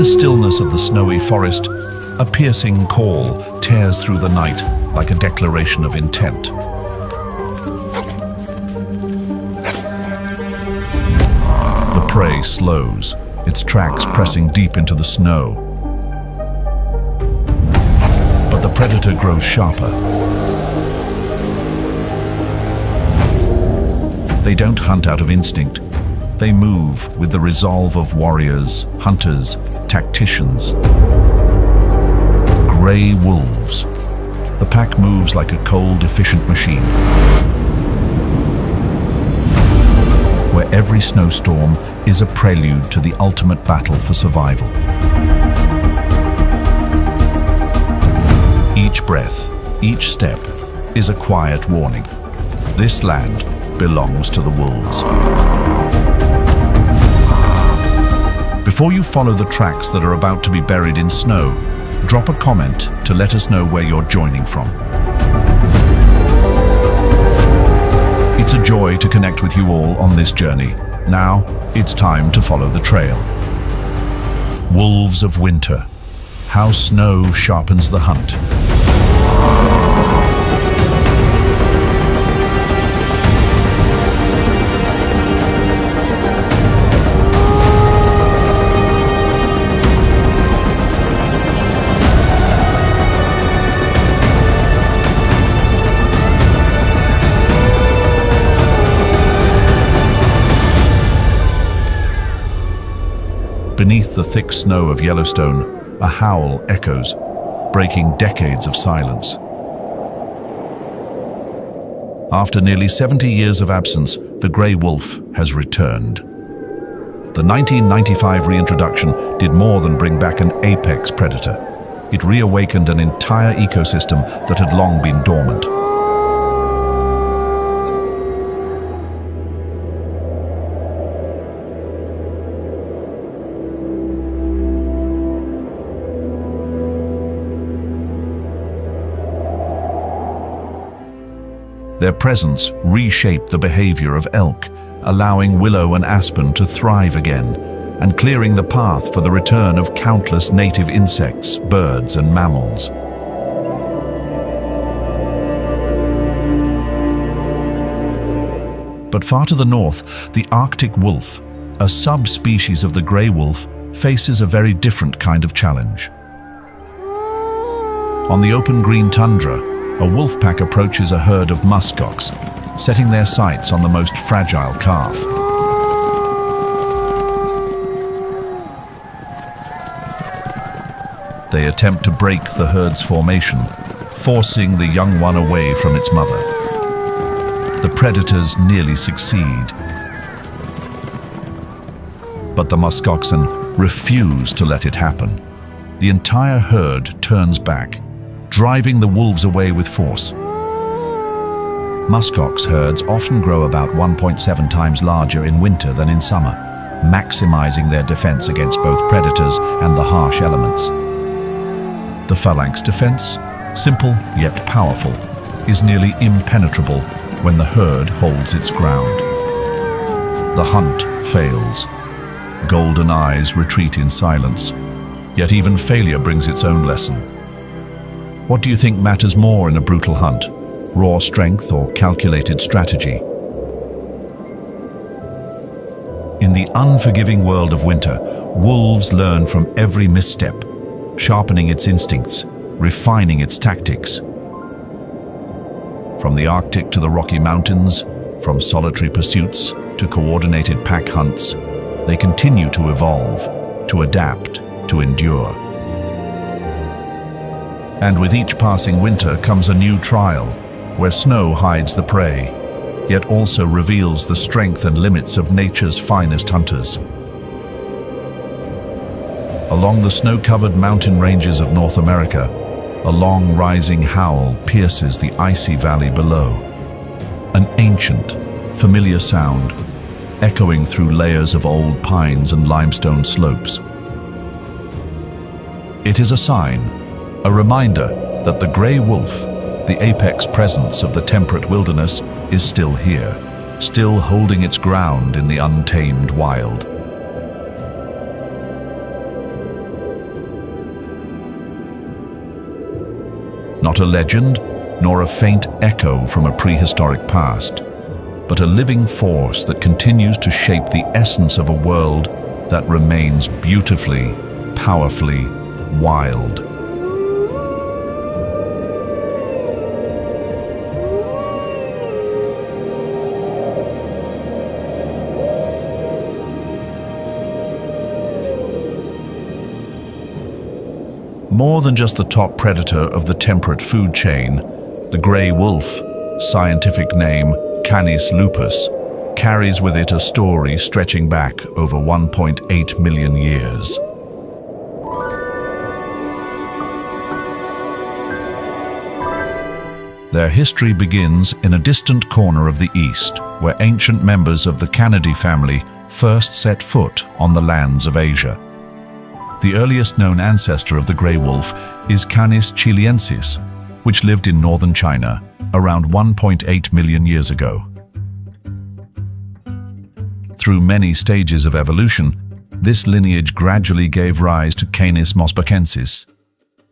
stillness of the snowy forest, a piercing call tears through the night like a declaration of intent. The prey slows, its tracks pressing deep into the snow. But the predator grows sharper. They don't hunt out of instinct. They move with the resolve of warriors, hunters, tacticians. Grey wolves. The pack moves like a cold, efficient machine, where every snowstorm is a prelude to the ultimate battle for survival. Each breath, each step, is a quiet warning. This land belongs to the wolves. Before you follow the tracks that are about to be buried in snow, drop a comment to let us know where you're joining from. It's a joy to connect with you all on this journey. Now, it's time to follow the trail. Wolves of winter. How snow sharpens the hunt. Beneath the thick snow of Yellowstone, a howl echoes, breaking decades of silence. After nearly 70 years of absence, the grey wolf has returned. The 1995 reintroduction did more than bring back an apex predator. It reawakened an entire ecosystem that had long been dormant. Their presence reshaped the behavior of elk, allowing willow and aspen to thrive again, and clearing the path for the return of countless native insects, birds, and mammals. But far to the north, the Arctic wolf, a subspecies of the grey wolf, faces a very different kind of challenge. On the open green tundra, a wolf pack approaches a herd of muskox, setting their sights on the most fragile calf. They attempt to break the herd's formation, forcing the young one away from its mother. The predators nearly succeed, but the muskoxen refuse to let it happen. The entire herd turns back, driving the wolves away with force. Muskox herds often grow about 1.7 times larger in winter than in summer, maximizing their defense against both predators and the harsh elements. The phalanx defense, simple yet powerful, is nearly impenetrable when the herd holds its ground. The hunt fails. Golden eyes retreat in silence, yet even failure brings its own lesson. What do you think matters more in a brutal hunt? Raw strength or calculated strategy? In the unforgiving world of winter, wolves learn from every misstep, sharpening its instincts, refining its tactics. From the Arctic to the Rocky Mountains, from solitary pursuits to coordinated pack hunts, they continue to evolve, to adapt, to endure. And with each passing winter comes a new trial, where snow hides the prey, yet also reveals the strength and limits of nature's finest hunters. Along the snow-covered mountain ranges of North America, a long rising howl pierces the icy valley below. An ancient, familiar sound, echoing through layers of old pines and limestone slopes. It is a sign, a reminder that the grey wolf, the apex presence of the temperate wilderness, is still here, still holding its ground in the untamed wild. not a legend, nor a faint echo from a prehistoric past, but a living force that continues to shape the essence of a world that remains beautifully, powerfully wild. More than just the top predator of the temperate food chain, the grey wolf, scientific name Canis lupus, carries with it a story stretching back over 1.8 million years. Their history begins in a distant corner of the East, where ancient members of the Canidae family first set foot on the lands of Asia. The earliest known ancestor of the grey wolf is Canis chiliensis, which lived in northern China around 1.8 million years ago. Through many stages of evolution, this lineage gradually gave rise to Canis mosbacensis,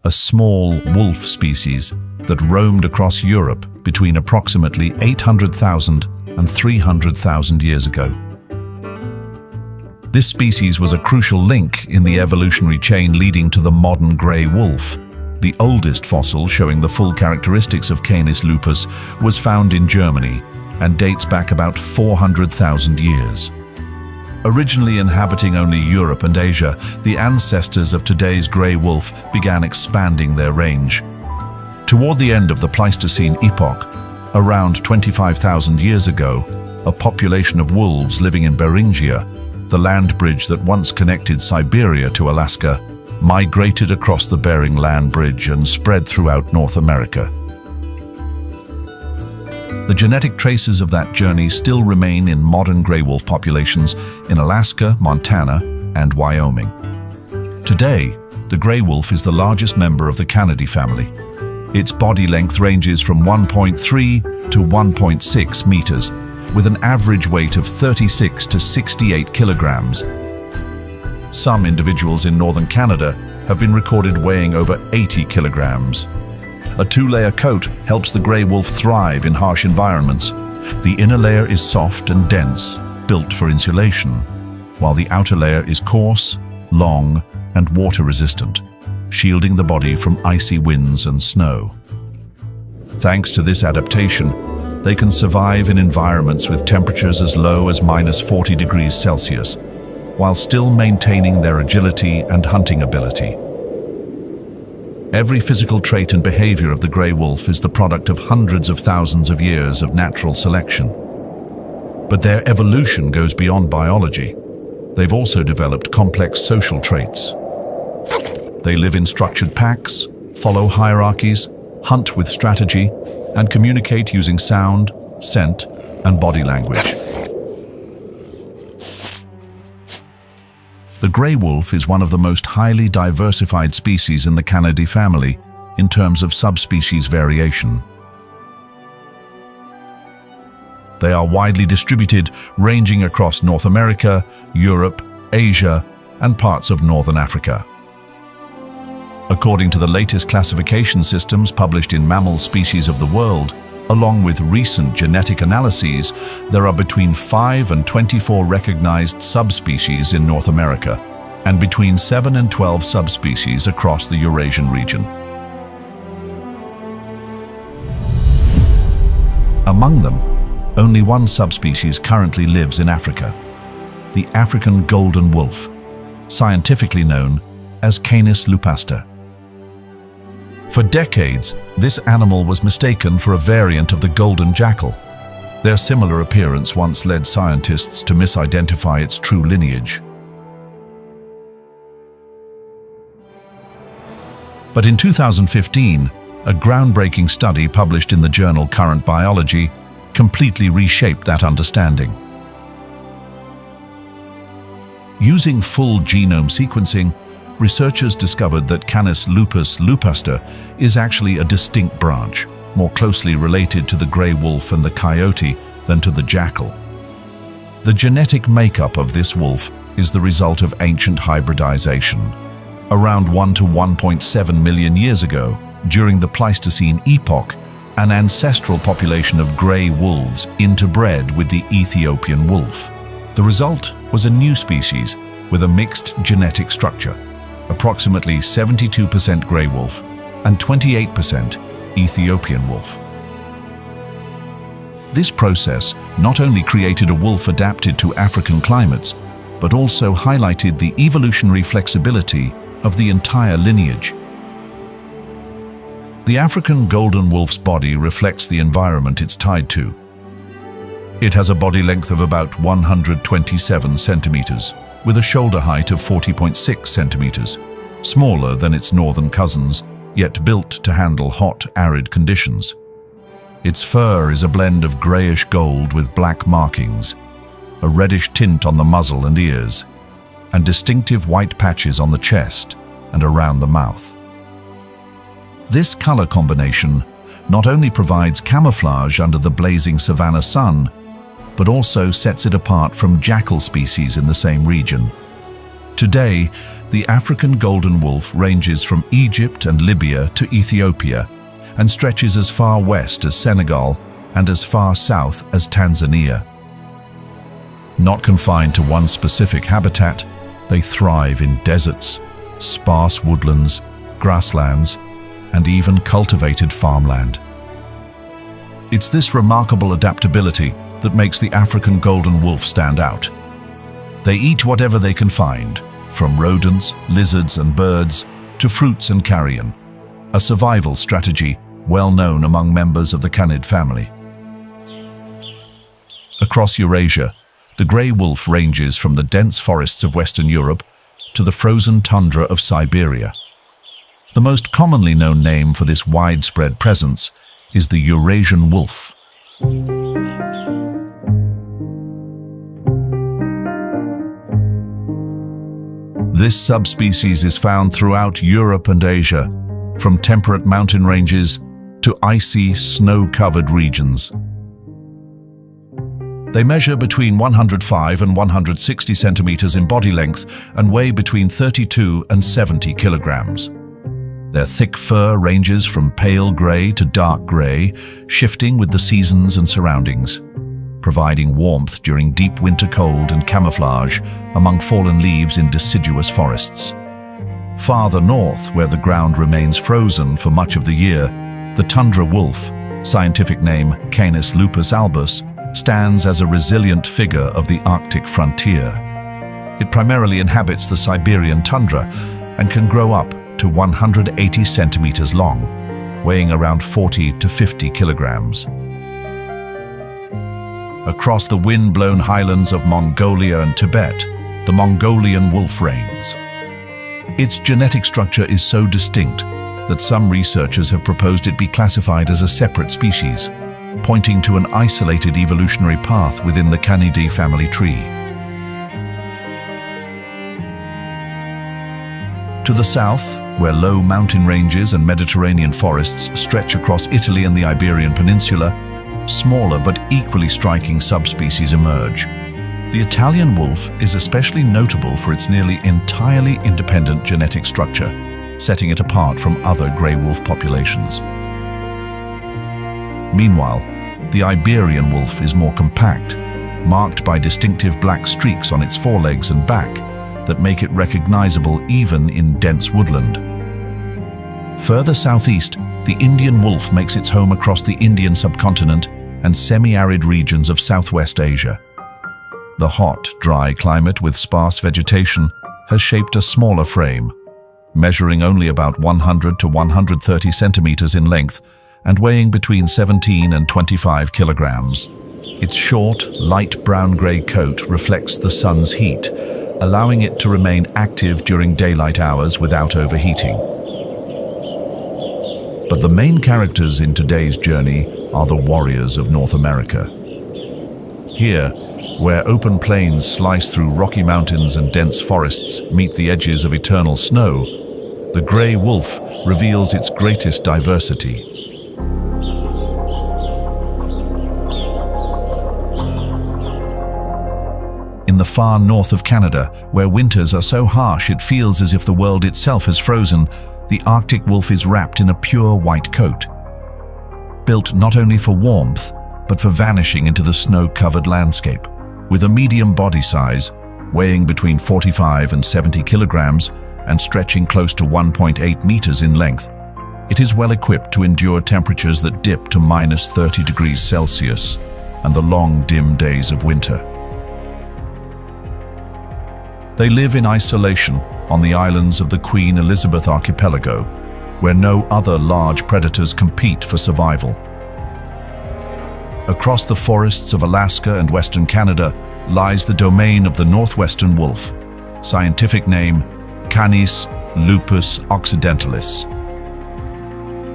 a small wolf species that roamed across Europe between approximately 800,000 and 300,000 years ago. This species was a crucial link in the evolutionary chain leading to the modern grey wolf. The oldest fossil showing the full characteristics of Canis lupus was found in Germany and dates back about 400,000 years. Originally inhabiting only Europe and Asia, the ancestors of today's grey wolf began expanding their range. Toward the end of the Pleistocene epoch, around 25,000 years ago, a population of wolves living in Beringia, the land bridge that once connected Siberia to Alaska, migrated across the Bering Land Bridge and spread throughout North America. The genetic traces of that journey still remain in modern grey wolf populations in Alaska, Montana, and Wyoming. Today, the grey wolf is the largest member of the Canidae family. Its body length ranges from 1.3 to 1.6 meters, with an average weight of 36 to 68 kilograms. Some individuals in northern Canada have been recorded weighing over 80 kilograms. A two-layer coat helps the grey wolf thrive in harsh environments. The inner layer is soft and dense, built for insulation, while the outer layer is coarse, long, and water-resistant, shielding the body from icy winds and snow. Thanks to this adaptation, they can survive in environments with temperatures as low as -40 degrees Celsius, while still maintaining their agility and hunting ability. Every physical trait and behavior of the grey wolf is the product of hundreds of thousands of years of natural selection. But their evolution goes beyond biology. They've also developed complex social traits. They live in structured packs, follow hierarchies, hunt with strategy, and communicate using sound, scent, and body language. The grey wolf is one of the most highly diversified species in the Canidae family in terms of subspecies variation. They are widely distributed, ranging across North America, Europe, Asia, and parts of Northern Africa. According to the latest classification systems published in Mammal Species of the World, along with recent genetic analyses, there are between 5 and 24 recognized subspecies in North America, and between 7 and 12 subspecies across the Eurasian region. Among them, only one subspecies currently lives in Africa, the African golden wolf, scientifically known as Canis lupaster. For decades, this animal was mistaken for a variant of the golden jackal. Their similar appearance once led scientists to misidentify its true lineage. But in 2015, a groundbreaking study published in the journal Current Biology completely reshaped that understanding. Using full genome sequencing, researchers discovered that Canis lupus lupaster is actually a distinct branch, more closely related to the grey wolf and the coyote than to the jackal. The genetic makeup of this wolf is the result of ancient hybridization. Around 1 to 1.7 million years ago, during the Pleistocene epoch, an ancestral population of grey wolves interbred with the Ethiopian wolf. The result was a new species with a mixed genetic structure, approximately 72% grey wolf and 28% Ethiopian wolf. This process not only created a wolf adapted to African climates, but also highlighted the evolutionary flexibility of the entire lineage. The African golden wolf's body reflects the environment it's tied to. It has a body length of about 127 centimeters, with a shoulder height of 40.6 centimeters, smaller than its northern cousins, yet built to handle hot, arid conditions. Its fur is a blend of grayish gold with black markings, a reddish tint on the muzzle and ears, and distinctive white patches on the chest and around the mouth. This color combination not only provides camouflage under the blazing savanna sun, but also sets it apart from jackal species in the same region. Today, the African golden wolf ranges from Egypt and Libya to Ethiopia and stretches as far west as Senegal and as far south as Tanzania. Not confined to one specific habitat, they thrive in deserts, sparse woodlands, grasslands, and even cultivated farmland. It's this remarkable adaptability that makes the African golden wolf stand out. They eat whatever they can find, from rodents, lizards, and birds to fruits and carrion, a survival strategy well known among members of the canid family. Across Eurasia, the grey wolf ranges from the dense forests of Western Europe to the frozen tundra of Siberia. The most commonly known name for this widespread presence is the Eurasian wolf. This subspecies is found throughout Europe and Asia, from temperate mountain ranges to icy, snow-covered regions. They measure between 105 and 160 centimeters in body length and weigh between 32 and 70 kilograms. Their thick fur ranges from pale grey to dark grey, shifting with the seasons and surroundings, providing warmth during deep winter cold and camouflage among fallen leaves in deciduous forests. Farther north, where the ground remains frozen for much of the year, the tundra wolf, scientific name Canis lupus albus, stands as a resilient figure of the Arctic frontier. It primarily inhabits the Siberian tundra and can grow up to 180 centimeters long, weighing around 40 to 50 kilograms. Across the wind-blown highlands of Mongolia and Tibet, the Mongolian wolf reigns. Its genetic structure is so distinct that some researchers have proposed it be classified as a separate species, pointing to an isolated evolutionary path within the Canidae family tree. To the south, where low mountain ranges and Mediterranean forests stretch across Italy and the Iberian Peninsula, smaller but equally striking subspecies emerge. The Italian wolf is especially notable for its nearly entirely independent genetic structure, setting it apart from other grey wolf populations. Meanwhile, the Iberian wolf is more compact, marked by distinctive black streaks on its forelegs and back that make it recognizable even in dense woodland. Further southeast, the Indian wolf makes its home across the Indian subcontinent and semi-arid regions of Southwest Asia. The hot, dry climate with sparse vegetation has shaped a smaller frame, measuring only about 100 to 130 centimeters in length and weighing between 17 and 25 kilograms. Its short, light brown-gray coat reflects the sun's heat, allowing it to remain active during daylight hours without overheating. But the main characters in today's journey are the warriors of North America. Here, where open plains slice through rocky mountains and dense forests meet the edges of eternal snow, the grey wolf reveals its greatest diversity. In the far north of Canada, where winters are so harsh it feels as if the world itself has frozen, the Arctic wolf is wrapped in a pure white coat, built not only for warmth, but for vanishing into the snow-covered landscape. With a medium body size, weighing between 45 and 70 kilograms and stretching close to 1.8 meters in length, it is well equipped to endure temperatures that dip to -30 degrees Celsius and the long, dim days of winter. They live in isolation on the islands of the Queen Elizabeth Archipelago, where no other large predators compete for survival. Across the forests of Alaska and Western Canada lies the domain of the northwestern wolf, scientific name Canis lupus occidentalis.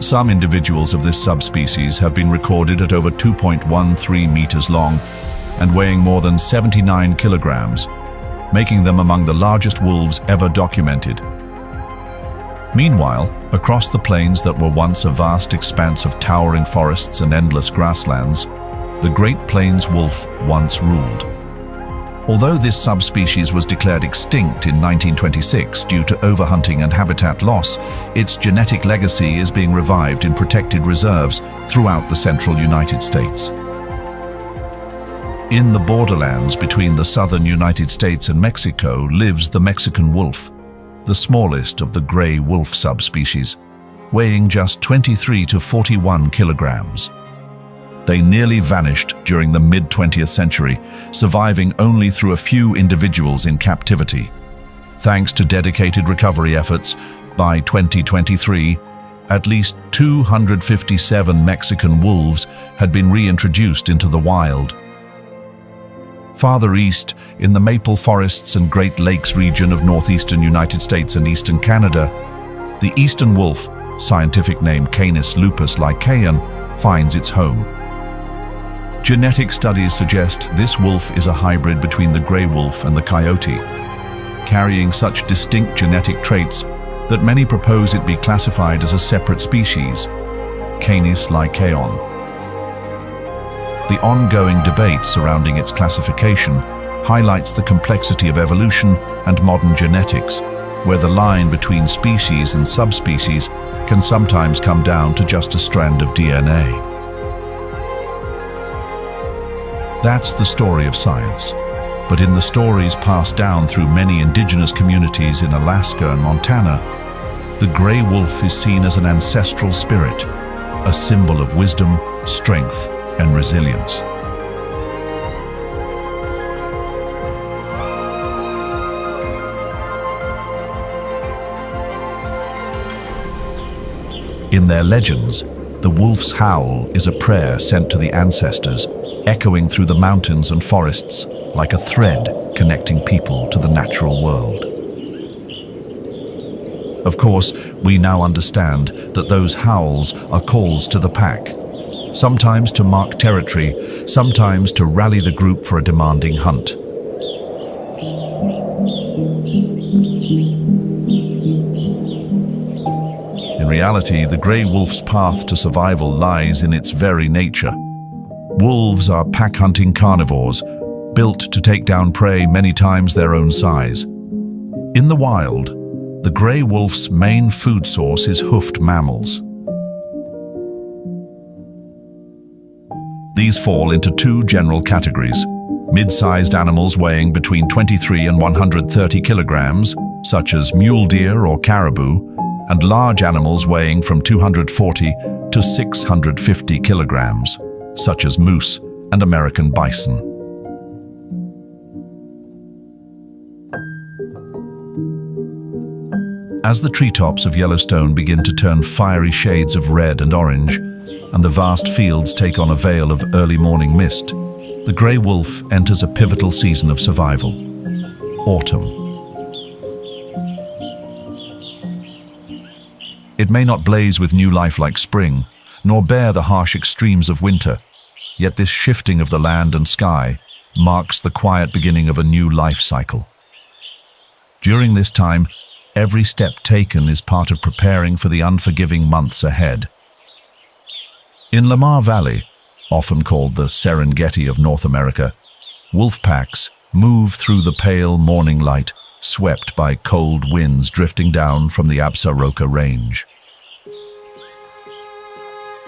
Some individuals of this subspecies have been recorded at over 2.13 meters long and weighing more than 79 kilograms, making them among the largest wolves ever documented. Meanwhile, across the plains that were once a vast expanse of towering forests and endless grasslands, the Great Plains wolf once ruled. Although this subspecies was declared extinct in 1926 due to overhunting and habitat loss, its genetic legacy is being revived in protected reserves throughout the central United States. In the borderlands between the southern United States and Mexico lives the Mexican wolf, the smallest of the gray wolf subspecies, weighing just 23 to 41 kilograms. They nearly vanished during the mid-20th century, surviving only through a few individuals in captivity. Thanks to dedicated recovery efforts, by 2023, at least 257 Mexican wolves had been reintroduced into the wild. Farther east, in the maple forests and Great Lakes region of northeastern United States and eastern Canada, the eastern wolf, scientific name Canis lupus lycaon, finds its home. Genetic studies suggest this wolf is a hybrid between the gray wolf and the coyote, carrying such distinct genetic traits that many propose it be classified as a separate species, Canis lycaon. The ongoing debate surrounding its classification highlights the complexity of evolution and modern genetics, where the line between species and subspecies can sometimes come down to just a strand of DNA. That's the story of science, but in the stories passed down through many indigenous communities in Alaska and Montana, the gray wolf is seen as an ancestral spirit, a symbol of wisdom, strength, and resilience. In their legends, the wolf's howl is a prayer sent to the ancestors, echoing through the mountains and forests like a thread connecting people to the natural world. Of course, we now understand that those howls are calls to the pack, sometimes to mark territory, sometimes to rally the group for a demanding hunt. In reality, the grey wolf's path to survival lies in its very nature. Wolves are pack-hunting carnivores, built to take down prey many times their own size. In the wild, the grey wolf's main food source is hoofed mammals. These fall into two general categories: mid-sized animals weighing between 23 and 130 kilograms, such as mule deer or caribou, and large animals weighing from 240 to 650 kilograms, such as moose and American bison. As the treetops of Yellowstone begin to turn fiery shades of red and orange, and the vast fields take on a veil of early morning mist, the grey wolf enters a pivotal season of survival: autumn. It may not blaze with new life like spring, nor bear the harsh extremes of winter, yet this shifting of the land and sky marks the quiet beginning of a new life cycle. During this time, every step taken is part of preparing for the unforgiving months ahead. In Lamar Valley, often called the Serengeti of North America, wolf packs move through the pale morning light, swept by cold winds drifting down from the Absaroka Range.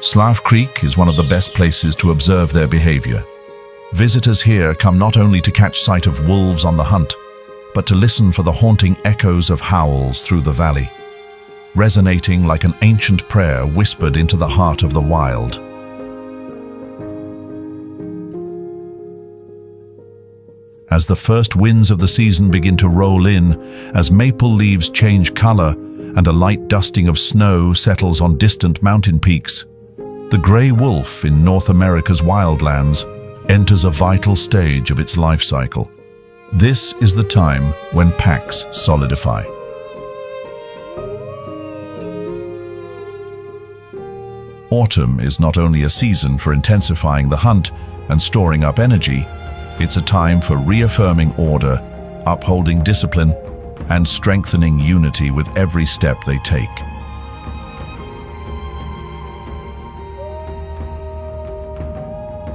Slough Creek is one of the best places to observe their behavior. Visitors here come not only to catch sight of wolves on the hunt, but to listen for the haunting echoes of howls through the valley, resonating like an ancient prayer whispered into the heart of the wild. As the first winds of the season begin to roll in, as maple leaves change color and a light dusting of snow settles on distant mountain peaks, the gray wolf in North America's wildlands enters a vital stage of its life cycle. This is the time when packs solidify. Autumn is not only a season for intensifying the hunt and storing up energy, it's a time for reaffirming order, upholding discipline, and strengthening unity with every step they take.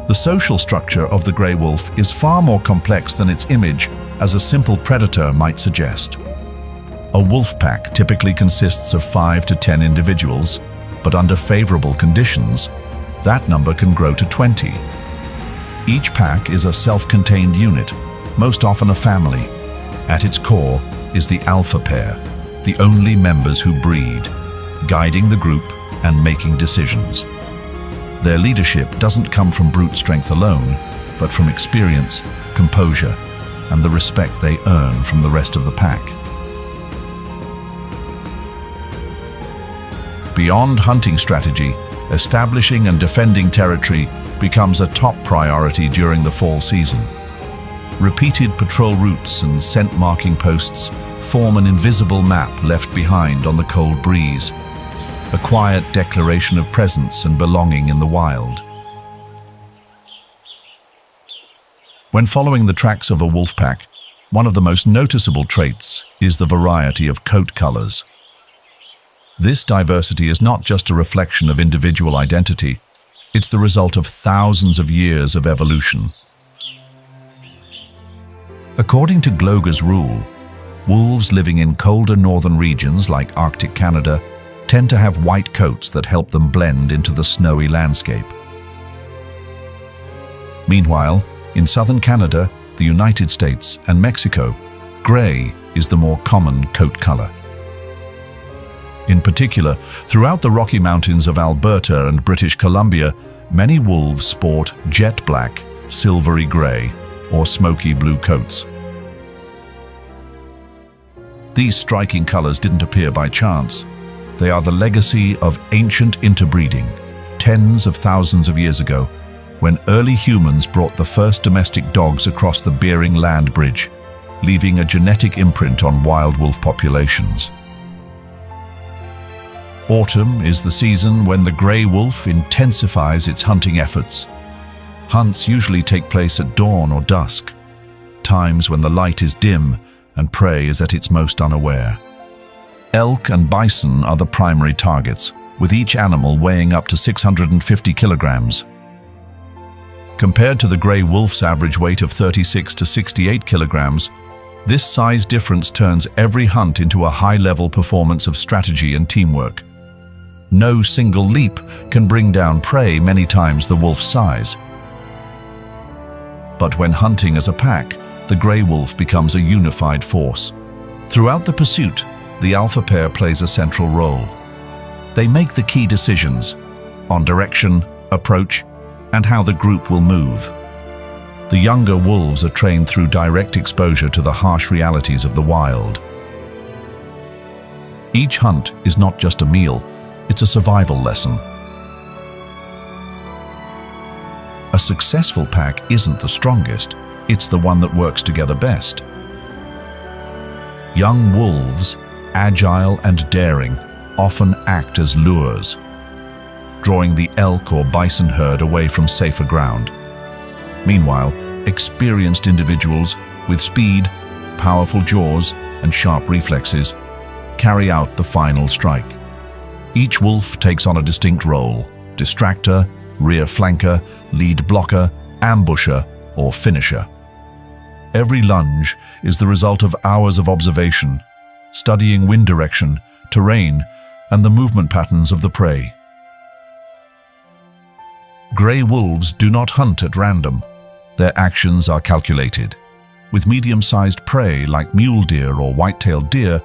The social structure of the grey wolf is far more complex than its image as a simple predator might suggest. A wolf pack typically consists of 5 to 10 individuals, but under favorable conditions, that number can grow to 20. Each pack is a self-contained unit, most often a family. At its core is the alpha pair, the only members who breed, guiding the group and making decisions. Their leadership doesn't come from brute strength alone, but from experience, composure, and the respect they earn from the rest of the pack. Beyond hunting strategy, establishing and defending territory becomes a top priority during the fall season. Repeated patrol routes and scent marking posts form an invisible map left behind on the cold breeze, a quiet declaration of presence and belonging in the wild. When following the tracks of a wolf pack, one of the most noticeable traits is the variety of coat colors. This diversity is not just a reflection of individual identity, it's the result of thousands of years of evolution. According to Gloger's rule, wolves living in colder northern regions like Arctic Canada tend to have white coats that help them blend into the snowy landscape. Meanwhile, in southern Canada, the United States, and Mexico, gray is the more common coat color. In particular, throughout the Rocky Mountains of Alberta and British Columbia, many wolves sport jet black, silvery gray, or smoky blue coats. These striking colors didn't appear by chance. They are the legacy of ancient interbreeding, tens of thousands of years ago, when early humans brought the first domestic dogs across the Bering land bridge, leaving a genetic imprint on wild wolf populations. Autumn is the season when the grey wolf intensifies its hunting efforts. Hunts usually take place at dawn or dusk, times when the light is dim and prey is at its most unaware. Elk and bison are the primary targets, with each animal weighing up to 650 kilograms. Compared to the grey wolf's average weight of 36 to 68 kilograms, this size difference turns every hunt into a high-level performance of strategy and teamwork. No single leap can bring down prey many times the wolf's size. But when hunting as a pack, the grey wolf becomes a unified force. Throughout the pursuit, the alpha pair plays a central role. They make the key decisions on direction, approach, and how the group will move. The younger wolves are trained through direct exposure to the harsh realities of the wild. Each hunt is not just a meal, it's a survival lesson. A successful pack isn't the strongest, it's the one that works together best. Young wolves, agile and daring, often act as lures, drawing the elk or bison herd away from safer ground. Meanwhile, experienced individuals with speed, powerful jaws, and sharp reflexes carry out the final strike. Each wolf takes on a distinct role: distractor, rear flanker, lead blocker, ambusher, or finisher. Every lunge is the result of hours of observation, studying wind direction, terrain, and the movement patterns of the prey. Grey wolves do not hunt at random. Their actions are calculated. With medium-sized prey like mule deer or white-tailed deer,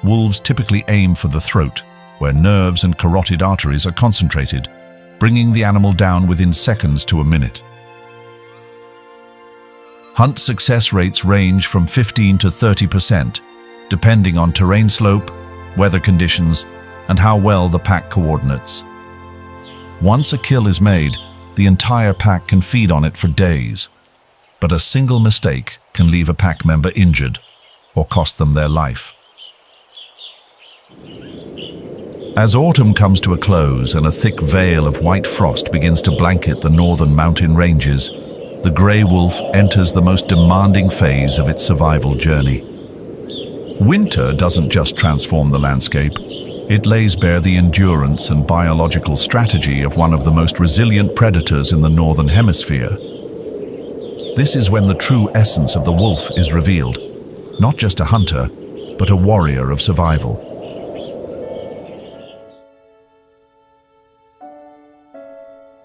wolves typically aim for the throat, where nerves and carotid arteries are concentrated, bringing the animal down within seconds to a minute. Hunt success rates range from 15 to 30%, depending on terrain slope, weather conditions, and how well the pack coordinates. Once a kill is made, the entire pack can feed on it for days, but a single mistake can leave a pack member injured or cost them their life. As autumn comes to a close and a thick veil of white frost begins to blanket the northern mountain ranges, the grey wolf enters the most demanding phase of its survival journey. Winter doesn't just transform the landscape, it lays bare the endurance and biological strategy of one of the most resilient predators in the northern hemisphere. This is when the true essence of the wolf is revealed, not just a hunter, but a warrior of survival.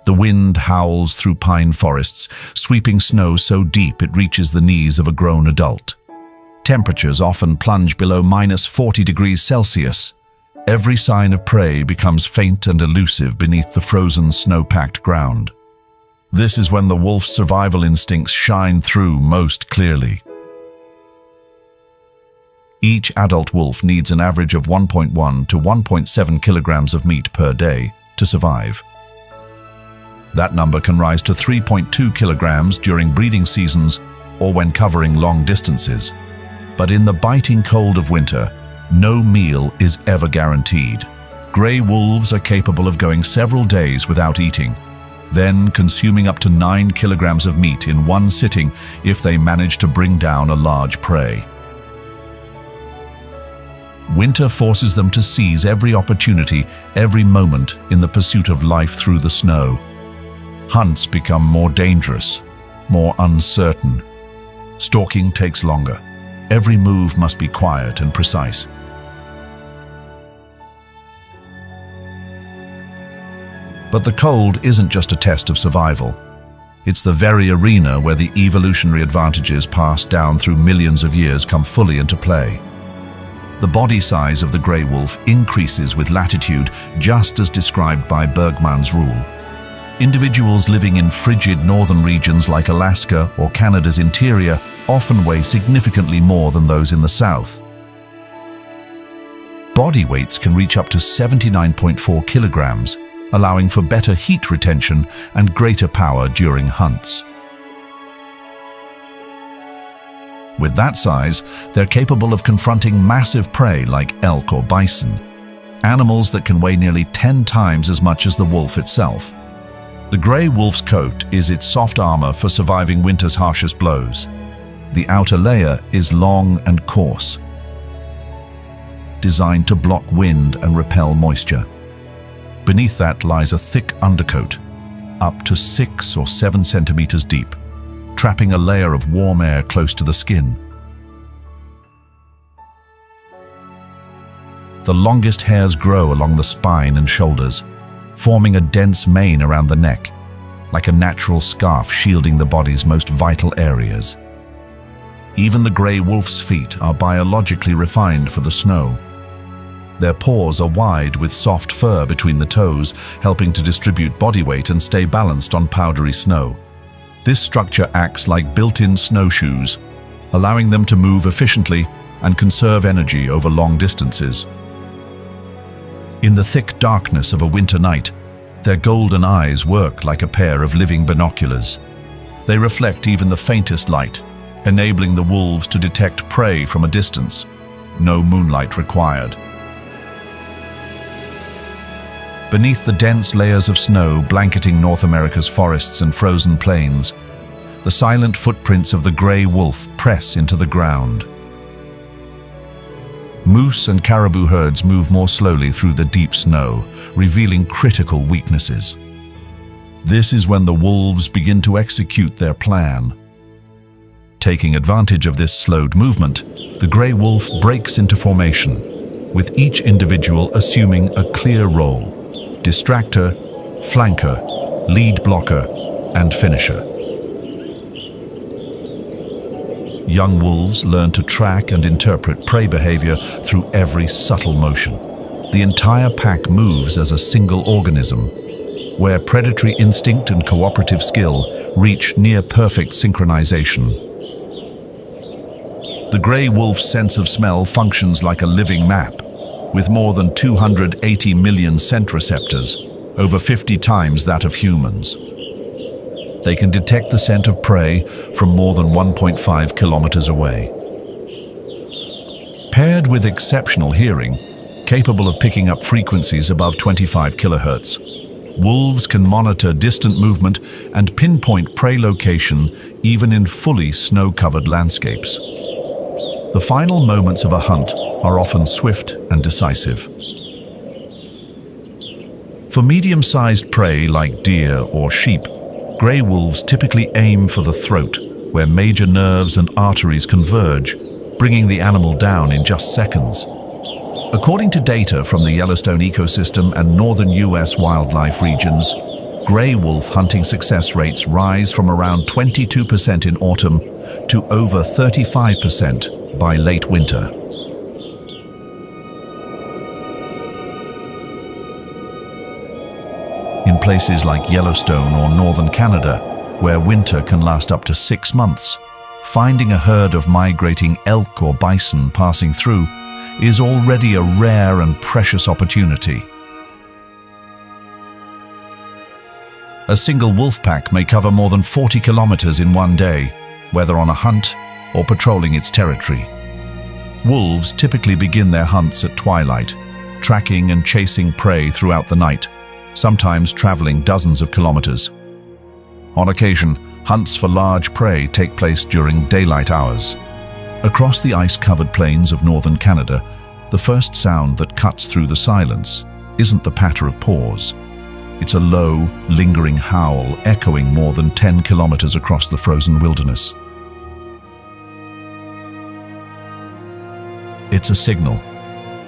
The wind howls through pine forests, sweeping snow so deep it reaches the knees of a grown adult. Temperatures often plunge below -40 degrees Celsius. Every sign of prey becomes faint and elusive beneath the frozen, snow-packed ground. This is when the wolf's survival instincts shine through most clearly. Each adult wolf needs an average of 1.1 to 1.7 kilograms of meat per day to survive. That number can rise to 3.2 kilograms during breeding seasons or when covering long distances. But in the biting cold of winter, no meal is ever guaranteed. Grey wolves are capable of going several days without eating, then consuming up to 9 kilograms of meat in one sitting if they manage to bring down a large prey. Winter forces them to seize every opportunity, every moment in the pursuit of life through the snow. Hunts become more dangerous, more uncertain. Stalking takes longer. Every move must be quiet and precise. But the cold isn't just a test of survival. It's the very arena where the evolutionary advantages passed down through millions of years come fully into play. The body size of the grey wolf increases with latitude, just as described by Bergmann's rule. Individuals living in frigid northern regions like Alaska or Canada's interior often weigh significantly more than those in the south. Body weights can reach up to 79.4 kilograms, allowing for better heat retention and greater power during hunts. With that size, they're capable of confronting massive prey like elk or bison, animals that can weigh nearly 10 times as much as the wolf itself. The grey wolf's coat is its soft armor for surviving winter's harshest blows. The outer layer is long and coarse, designed to block wind and repel moisture. Beneath that lies a thick undercoat, up to 6 or 7 centimeters deep, trapping a layer of warm air close to the skin. The longest hairs grow along the spine and shoulders, forming a dense mane around the neck, like a natural scarf shielding the body's most vital areas. Even the grey wolf's feet are biologically refined for the snow. Their paws are wide with soft fur between the toes, helping to distribute body weight and stay balanced on powdery snow. This structure acts like built-in snowshoes, allowing them to move efficiently and conserve energy over long distances. In the thick darkness of a winter night, their golden eyes work like a pair of living binoculars. They reflect even the faintest light, enabling the wolves to detect prey from a distance. No moonlight required. Beneath the dense layers of snow blanketing North America's forests and frozen plains, the silent footprints of the grey wolf press into the ground. Moose and caribou herds move more slowly through the deep snow, revealing critical weaknesses. This is when the wolves begin to execute their plan. Taking advantage of this slowed movement, the grey wolf breaks into formation, with each individual assuming a clear role: distractor, flanker, lead blocker, and finisher. Young wolves learn to track and interpret prey behavior through every subtle motion. The entire pack moves as a single organism, where predatory instinct and cooperative skill reach near-perfect synchronization. The grey wolf's sense of smell functions like a living map, with more than 280 million scent receptors, over 50 times that of humans. They can detect the scent of prey from more than 1.5 kilometers away. Paired with exceptional hearing, capable of picking up frequencies above 25 kilohertz, wolves can monitor distant movement and pinpoint prey location even in fully snow-covered landscapes. The final moments of a hunt are often swift and decisive. For medium-sized prey like deer or sheep, grey wolves typically aim for the throat, where major nerves and arteries converge, bringing the animal down in just seconds. According to data from the Yellowstone ecosystem and northern US wildlife regions, grey wolf hunting success rates rise from around 22% in autumn to over 35% by late winter. In places like Yellowstone or northern Canada, where winter can last up to 6 months, finding a herd of migrating elk or bison passing through is already a rare and precious opportunity. A single wolf pack may cover more than 40 kilometers in one day, whether on a hunt or patrolling its territory. Wolves typically begin their hunts at twilight, tracking and chasing prey throughout the night, sometimes traveling dozens of kilometers. On occasion, hunts for large prey take place during daylight hours. Across the ice-covered plains of northern Canada, the first sound that cuts through the silence isn't the patter of paws. It's a low, lingering howl echoing more than 10 kilometers across the frozen wilderness. It's a signal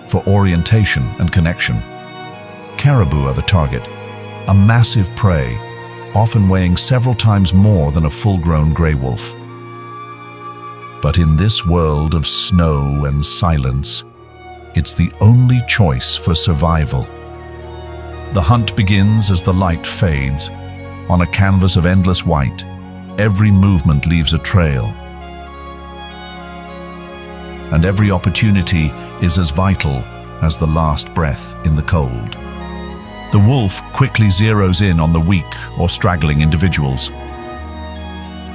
for orientation and connection. Caribou are the target, a massive prey, often weighing several times more than a full-grown grey wolf. But in this world of snow and silence, it's the only choice for survival. The hunt begins as the light fades. On a canvas of endless white, every movement leaves a trail. And every opportunity is as vital as the last breath in the cold. The wolf quickly zeroes in on the weak or straggling individuals.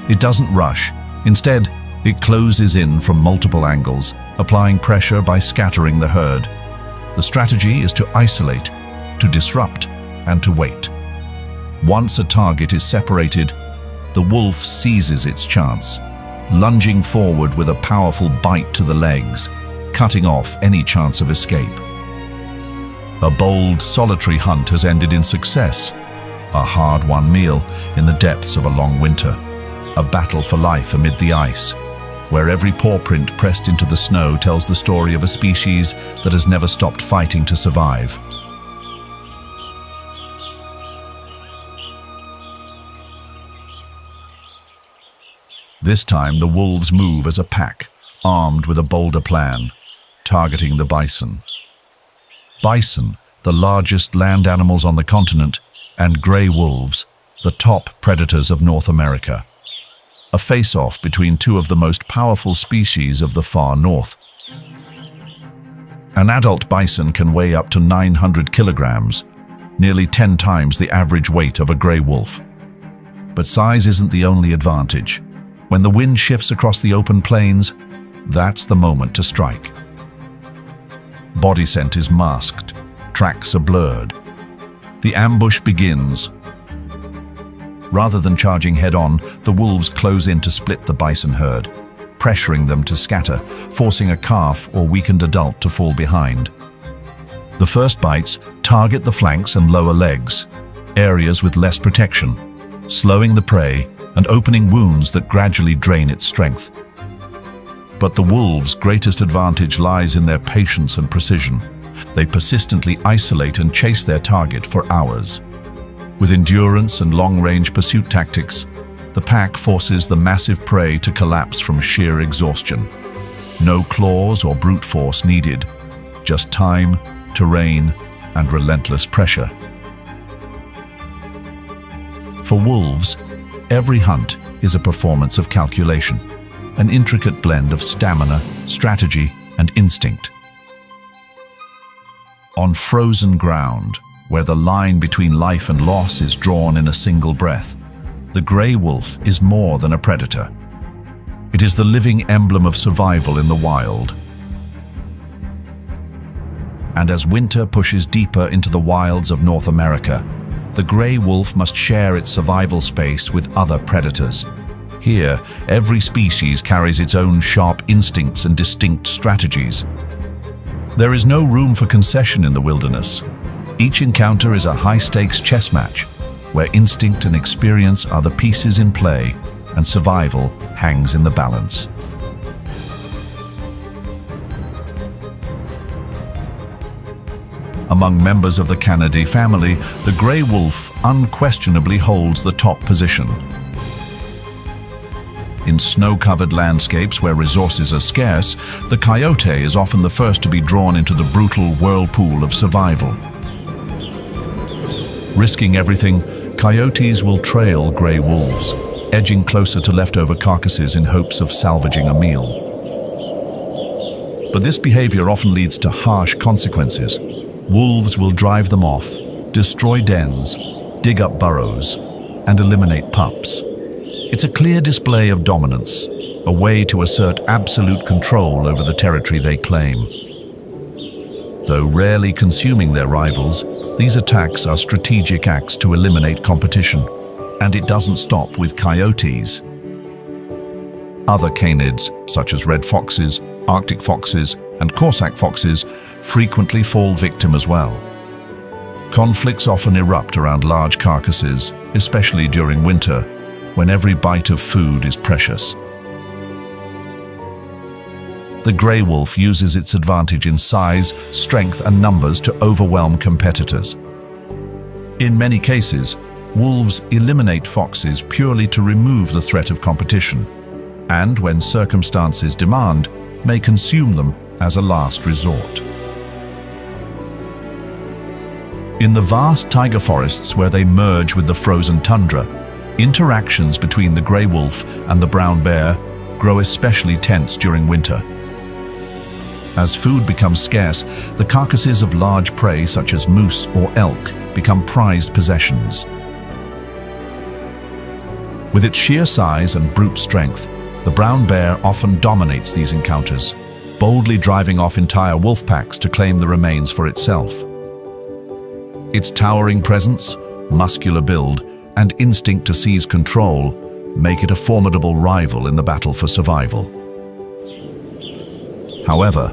It doesn't rush. Instead, it closes in from multiple angles, applying pressure by scattering the herd. The strategy is to isolate, to disrupt, and to wait. Once a target is separated, the wolf seizes its chance, lunging forward with a powerful bite to the legs, cutting off any chance of escape. A bold, solitary hunt has ended in success, a hard-won meal in the depths of a long winter, a battle for life amid the ice, where every paw print pressed into the snow tells the story of a species that has never stopped fighting to survive. This time, the wolves move as a pack, armed with a bolder plan, targeting the bison. Bison, the largest land animals on the continent, and grey wolves, the top predators of North America. A face-off between two of the most powerful species of the far north. An adult bison can weigh up to 900 kilograms, nearly 10 times the average weight of a grey wolf. But size isn't the only advantage. When the wind shifts across the open plains, that's the moment to strike. Body scent is masked, tracks are blurred. The ambush begins. Rather than charging head-on, the wolves close in to split the bison herd, pressuring them to scatter, forcing a calf or weakened adult to fall behind. The first bites target the flanks and lower legs, areas with less protection, slowing the prey and opening wounds that gradually drain its strength. But the wolves' greatest advantage lies in their patience and precision. They persistently isolate and chase their target for hours. With endurance and long-range pursuit tactics, the pack forces the massive prey to collapse from sheer exhaustion. No claws or brute force needed, just time, terrain, and relentless pressure. For wolves, every hunt is a performance of calculation, an intricate blend of stamina, strategy, and instinct. On frozen ground, where the line between life and loss is drawn in a single breath, the grey wolf is more than a predator. It is the living emblem of survival in the wild. And as winter pushes deeper into the wilds of North America, the grey wolf must share its survival space with other predators. Here, every species carries its own sharp instincts and distinct strategies. There is no room for concession in the wilderness. Each encounter is a high-stakes chess match, where instinct and experience are the pieces in play, and survival hangs in the balance. Among members of the Canidae family, the grey wolf unquestionably holds the top position. In snow-covered landscapes where resources are scarce, the coyote is often the first to be drawn into the brutal whirlpool of survival. Risking everything, coyotes will trail grey wolves, edging closer to leftover carcasses in hopes of salvaging a meal. But this behavior often leads to harsh consequences. Wolves will drive them off, destroy dens, dig up burrows, and eliminate pups. It's a clear display of dominance, a way to assert absolute control over the territory they claim. Though rarely consuming their rivals, these attacks are strategic acts to eliminate competition, and it doesn't stop with coyotes. Other canids, such as red foxes, Arctic foxes, and Corsac foxes, frequently fall victim as well. Conflicts often erupt around large carcasses, especially during winter, when every bite of food is precious. The grey wolf uses its advantage in size, strength, and numbers to overwhelm competitors. In many cases, wolves eliminate foxes purely to remove the threat of competition, and when circumstances demand, may consume them as a last resort. In the vast taiga forests where they merge with the frozen tundra, interactions between the grey wolf and the brown bear grow especially tense during winter. As food becomes scarce, the carcasses of large prey such as moose or elk become prized possessions. With its sheer size and brute strength, the brown bear often dominates these encounters, boldly driving off entire wolf packs to claim the remains for itself. Its towering presence, muscular build, and instinct to seize control make it a formidable rival in the battle for survival. However,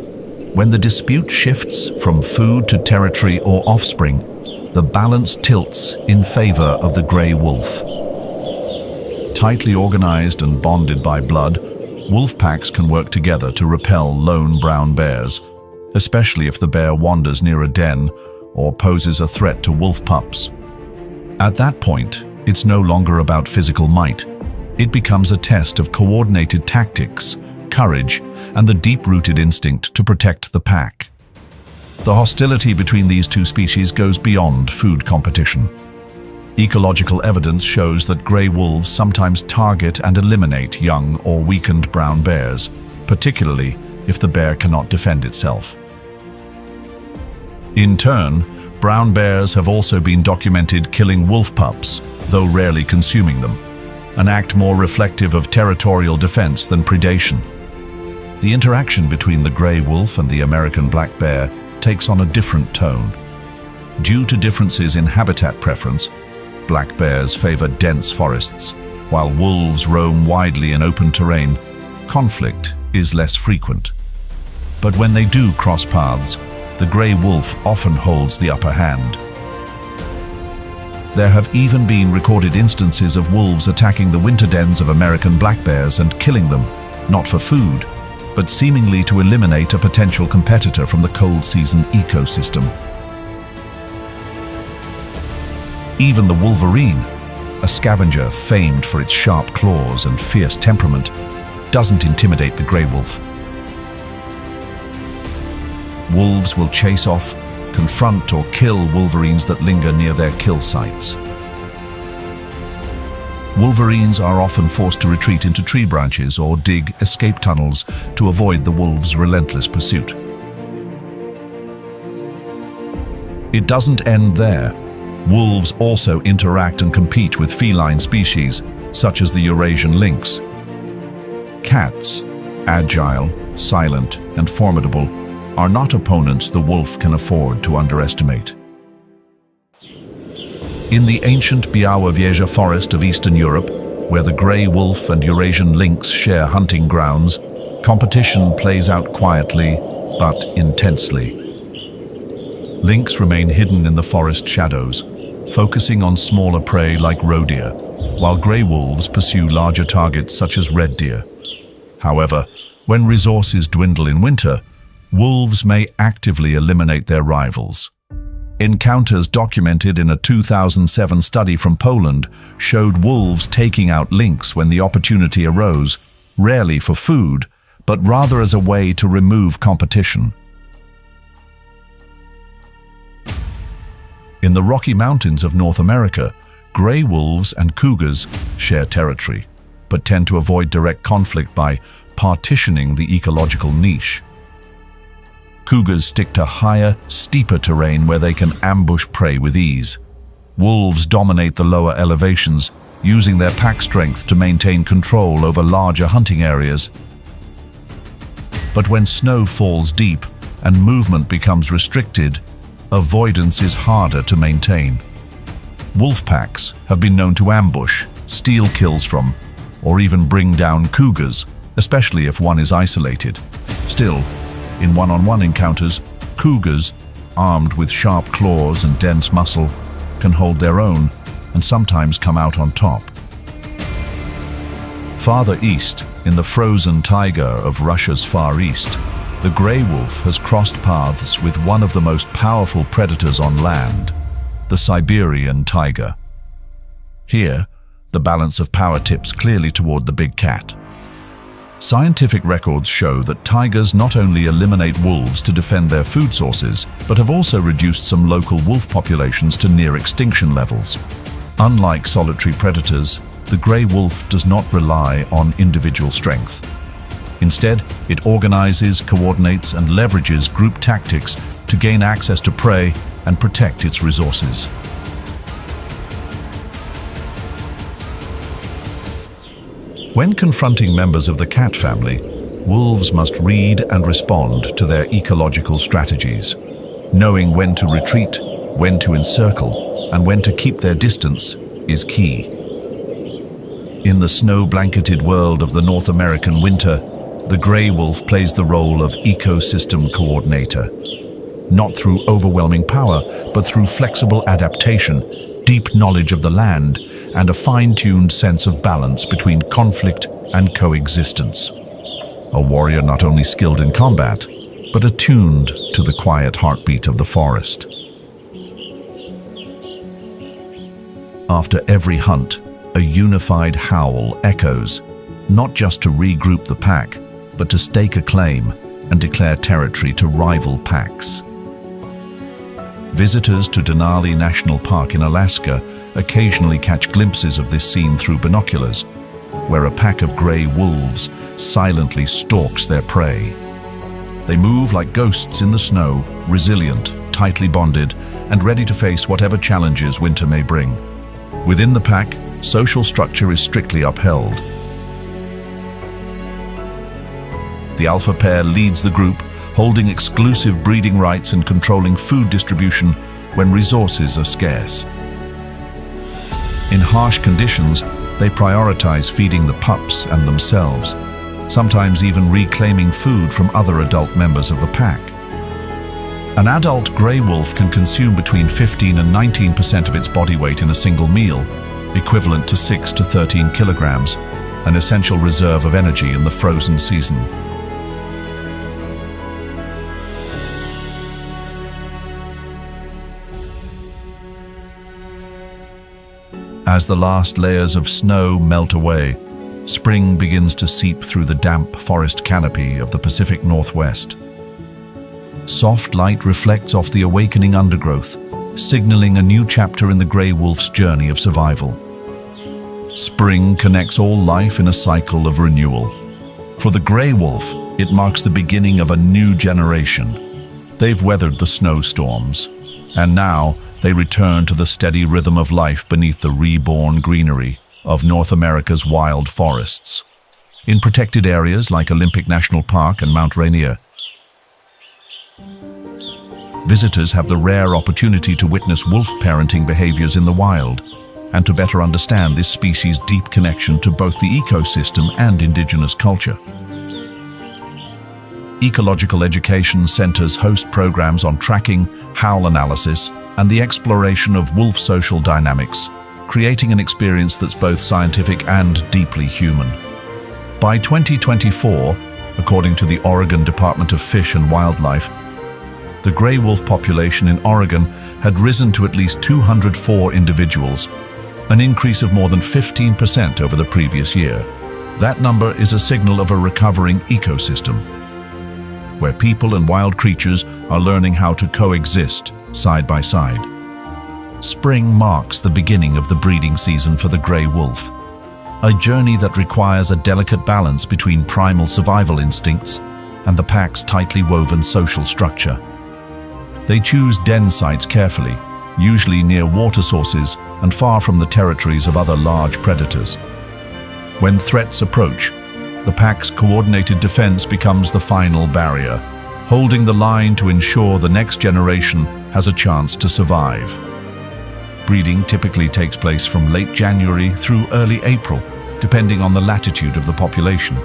when the dispute shifts from food to territory or offspring, the balance tilts in favor of the grey wolf. Tightly organized and bonded by blood, wolf packs can work together to repel lone brown bears, especially if the bear wanders near a den or poses a threat to wolf pups. At that point, it's no longer about physical might. It becomes a test of coordinated tactics, courage, and the deep-rooted instinct to protect the pack. The hostility between these two species goes beyond food competition. Ecological evidence shows that grey wolves sometimes target and eliminate young or weakened brown bears, particularly if the bear cannot defend itself. In turn, brown bears have also been documented killing wolf pups, though rarely consuming them, an act more reflective of territorial defense than predation. The interaction between the grey wolf and the American black bear takes on a different tone. Due to differences in habitat preference, black bears favor dense forests, while wolves roam widely in open terrain. Conflict is less frequent. But when they do cross paths, the grey wolf often holds the upper hand. There have even been recorded instances of wolves attacking the winter dens of American black bears and killing them, not for food, but seemingly to eliminate a potential competitor from the cold season ecosystem. Even the wolverine, a scavenger famed for its sharp claws and fierce temperament, doesn't intimidate the grey wolf. Wolves will chase off, confront or kill wolverines that linger near their kill sites. Wolverines are often forced to retreat into tree branches or dig escape tunnels to avoid the wolves' relentless pursuit. It doesn't end there. Wolves also interact and compete with feline species, such as the Eurasian lynx. Cats, agile, silent, and formidable, are not opponents the wolf can afford to underestimate. In the ancient Białowieża Forest of Eastern Europe, where the grey wolf and Eurasian lynx share hunting grounds, competition plays out quietly but intensely. Lynx remain hidden in the forest shadows, focusing on smaller prey like roe deer, while grey wolves pursue larger targets such as red deer. However, when resources dwindle in winter, wolves may actively eliminate their rivals. Encounters documented in a 2007 study from Poland showed wolves taking out lynx when the opportunity arose, rarely for food, but rather as a way to remove competition. In the Rocky Mountains of North America, grey wolves and cougars share territory, but tend to avoid direct conflict by partitioning the ecological niche. Cougars stick to higher, steeper terrain where they can ambush prey with ease. Wolves dominate the lower elevations, using their pack strength to maintain control over larger hunting areas. But when snow falls deep and movement becomes restricted, avoidance is harder to maintain. Wolf packs have been known to ambush, steal kills from, or even bring down cougars, especially if one is isolated. Still, in one-on-one encounters, cougars, armed with sharp claws and dense muscle, can hold their own and sometimes come out on top. Farther east, in the frozen taiga of Russia's Far East, the grey wolf has crossed paths with one of the most powerful predators on land, the Siberian Taiga. Here, the balance of power tips clearly toward the big cat. Scientific records show that tigers not only eliminate wolves to defend their food sources, but have also reduced some local wolf populations to near extinction levels. Unlike solitary predators, the grey wolf does not rely on individual strength. Instead, it organizes, coordinates, and leverages group tactics to gain access to prey and protect its resources. When confronting members of the cat family, wolves must read and respond to their ecological strategies. Knowing when to retreat, when to encircle, and when to keep their distance is key. In the snow-blanketed world of the North American winter, the grey wolf plays the role of ecosystem coordinator. Not through overwhelming power, but through flexible adaptation, deep knowledge of the land, and a fine-tuned sense of balance between conflict and coexistence. A warrior not only skilled in combat, but attuned to the quiet heartbeat of the forest. After every hunt, a unified howl echoes, not just to regroup the pack, but to stake a claim and declare territory to rival packs. Visitors to Denali National Park in Alaska occasionally catch glimpses of this scene through binoculars, where a pack of grey wolves silently stalks their prey. They move like ghosts in the snow, resilient, tightly bonded, and ready to face whatever challenges winter may bring. Within the pack, social structure is strictly upheld. The alpha pair leads the group, holding exclusive breeding rights and controlling food distribution when resources are scarce. In harsh conditions, they prioritize feeding the pups and themselves, sometimes even reclaiming food from other adult members of the pack. An adult grey wolf can consume between 15 and 19% of its body weight in a single meal, equivalent to 6 to 13 kilograms, an essential reserve of energy in the frozen season. As the last layers of snow melt away, spring begins to seep through the damp forest canopy of the Pacific Northwest. Soft light reflects off the awakening undergrowth, signaling a new chapter in the grey wolf's journey of survival. Spring connects all life in a cycle of renewal. For the grey wolf, it marks the beginning of a new generation. They've weathered the snowstorms, and now they return to the steady rhythm of life beneath the reborn greenery of North America's wild forests. In protected areas like Olympic National Park and Mount Rainier, visitors have the rare opportunity to witness wolf parenting behaviors in the wild and to better understand this species' deep connection to both the ecosystem and indigenous culture. Ecological education centers host programs on tracking, howl analysis, and the exploration of wolf social dynamics, creating an experience that's both scientific and deeply human. By 2024, according to the Oregon Department of Fish and Wildlife, the grey wolf population in Oregon had risen to at least 204 individuals, an increase of more than 15% over the previous year. That number is a signal of a recovering ecosystem, where people and wild creatures are learning how to coexist side by side. Spring marks the beginning of the breeding season for the grey wolf, a journey that requires a delicate balance between primal survival instincts and the pack's tightly woven social structure. They choose den sites carefully, usually near water sources and far from the territories of other large predators. When threats approach, the pack's coordinated defense becomes the final barrier, holding the line to ensure the next generation has a chance to survive. Breeding typically takes place from late January through early April, depending on the latitude of the population.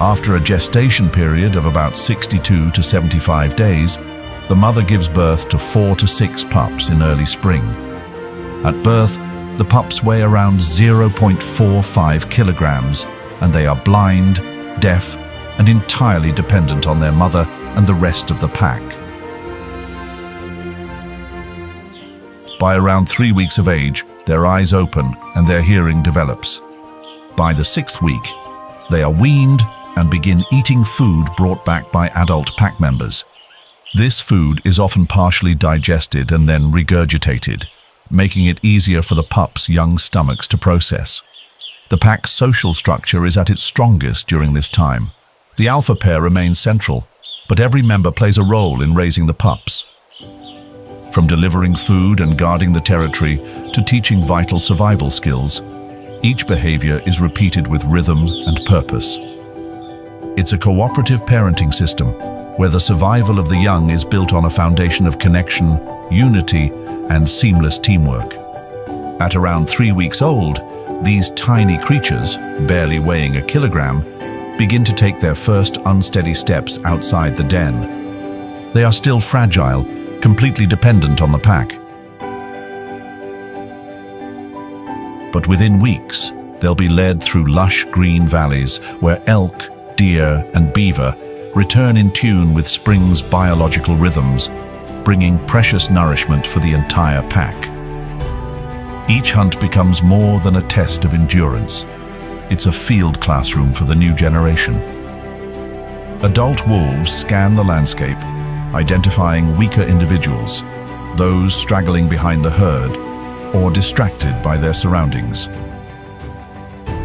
After a gestation period of about 62 to 75 days, the mother gives birth to 4 to 6 pups in early spring. At birth, the pups weigh around 0.45 kilograms, and they are blind, deaf, and entirely dependent on their mother and the rest of the pack. By around 3 weeks of age, their eyes open and their hearing develops. By the 6th week, they are weaned and begin eating food brought back by adult pack members. This food is often partially digested and then regurgitated, making it easier for the pups' young stomachs to process. The pack's social structure is at its strongest during this time. The alpha pair remains central, but every member plays a role in raising the pups. From delivering food and guarding the territory to teaching vital survival skills, each behavior is repeated with rhythm and purpose. It's a cooperative parenting system where the survival of the young is built on a foundation of connection, unity, and seamless teamwork. At around 3 weeks old, these tiny creatures, barely weighing a kilogram, begin to take their first unsteady steps outside the den. They are still fragile, completely dependent on the pack. But within weeks, they'll be led through lush green valleys where elk, deer, and beaver return in tune with spring's biological rhythms, bringing precious nourishment for the entire pack. Each hunt becomes more than a test of endurance. It's a field classroom for the new generation. Adult wolves scan the landscape, identifying weaker individuals, those straggling behind the herd, or distracted by their surroundings.